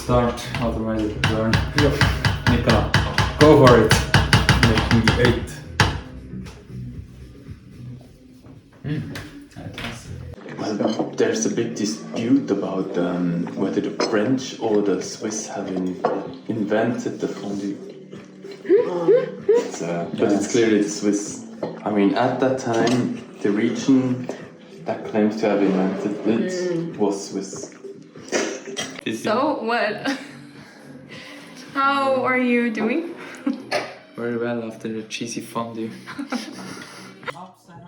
start, otherwise it will burn. Nicola, go for it. Making the 8. Well, there's a big dispute about whether the French or the Swiss have invented the fondue. But it's clearly the Swiss. I mean, at that time, the region that claims to have invented it was Swiss. So, what? How are you doing? Very well after the cheesy fondue.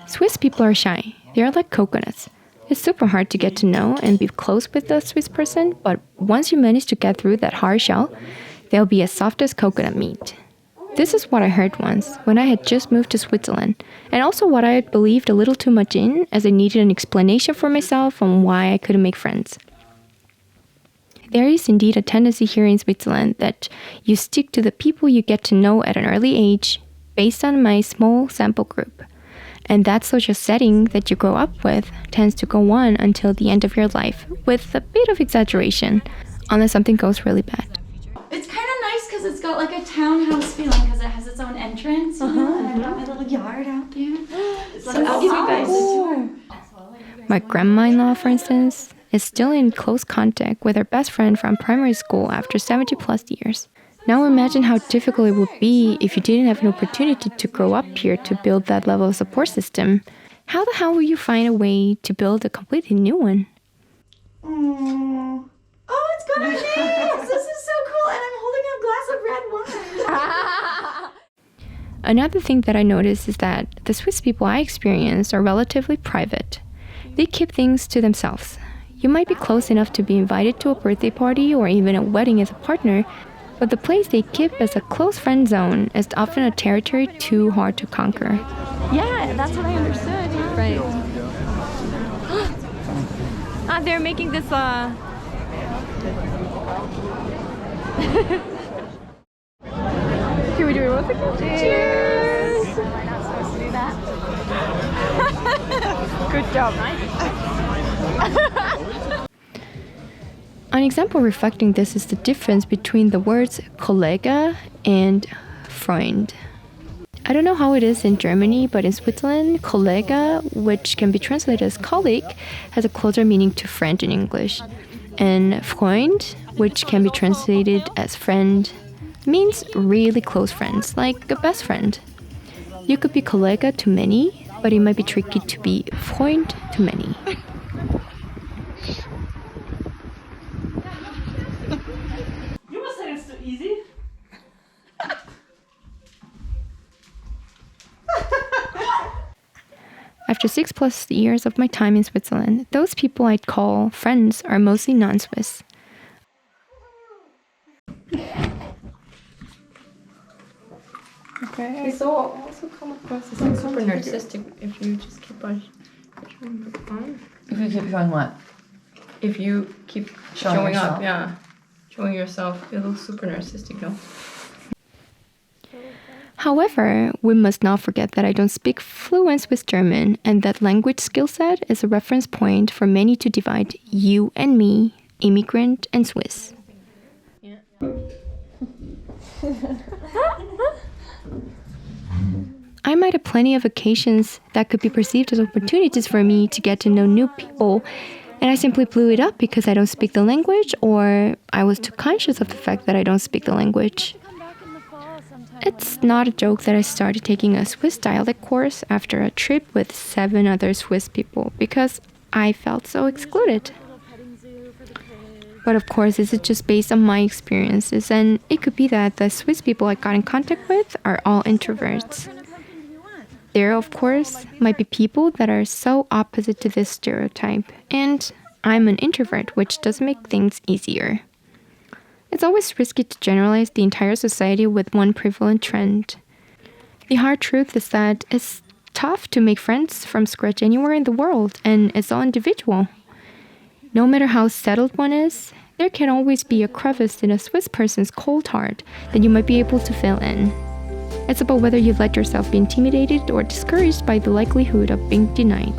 Swiss people are shy. They are like coconuts. It's super hard to get to know and be close with a Swiss person, but once you manage to get through that hard shell, they'll be as soft as coconut meat. This is what I heard once when I had just moved to Switzerland, and also what I had believed a little too much in, as I needed an explanation for myself on why I couldn't make friends. There is indeed a tendency here in Switzerland that you stick to the people you get to know at an early age based on my small sample group. And that social setting that you grow up with tends to go on until the end of your life, with a bit of exaggeration, unless something goes really bad. It's kind of nice because it's got like a townhouse feeling because it has its own entrance, you know, and I've got my little yard out there. So I'll give you guys a tour. My grandma-in-law, for instance, is still in close contact with her best friend from primary school after 70 plus years. Now imagine how difficult it would be if you didn't have an opportunity to grow up here to build that level of support system. How the hell will you find a way to build a completely new one? Oh, it's got our names! This is so cool, and I'm holding a glass of red wine. Another thing that I noticed is that the Swiss people I experienced are relatively private. They keep things to themselves. You might be close enough to be invited to a birthday party or even a wedding as a partner, but the place they keep as a close friend zone is often a territory too hard to conquer. Yeah, that's what I understood. Yeah. Right. They're making this, Can we do it once again? Cheers! Am I not supposed to do that? Good job. An example reflecting this is the difference between the words Kollege and Freund. I don't know how it is in Germany, but in Switzerland, Kollege, which can be translated as colleague, has a closer meaning to friend in English. And Freund, which can be translated as friend, means really close friends, like a best friend. You could be Kollege to many, but it might be tricky to be Freund to many. You must say it's too easy. After 6+ years of my time in Switzerland, those people I'd call friends are mostly non-Swiss. Okay, so also come across as like super narcissistic if you just keep on showing up on. If you keep showing what? If you keep Showing showing yourself. up, yeah. Showing yourself, it looks super narcissistic, no? However, we must not forget that I don't speak fluent Swiss German, and that language skill set is a reference point for many to divide you and me, immigrant and Swiss. Yeah. I might have plenty of occasions that could be perceived as opportunities for me to get to know new people, and I simply blew it up because I don't speak the language, or I was too conscious of the fact that I don't speak the language. It's not a joke that I started taking a Swiss dialect course after a trip with 7 other Swiss people because I felt so excluded. But of course, this is just based on my experiences, and it could be that the Swiss people I got in contact with are all introverts. There, of course, might be people that are so opposite to this stereotype, and I'm an introvert, which does make things easier. It's always risky to generalize the entire society with one prevalent trend. The hard truth is that it's tough to make friends from scratch anywhere in the world, and it's all individual. No matter how settled one is, there can always be a crevice in a Swiss person's cold heart that you might be able to fill in. It's about whether you let yourself be intimidated or discouraged by the likelihood of being denied.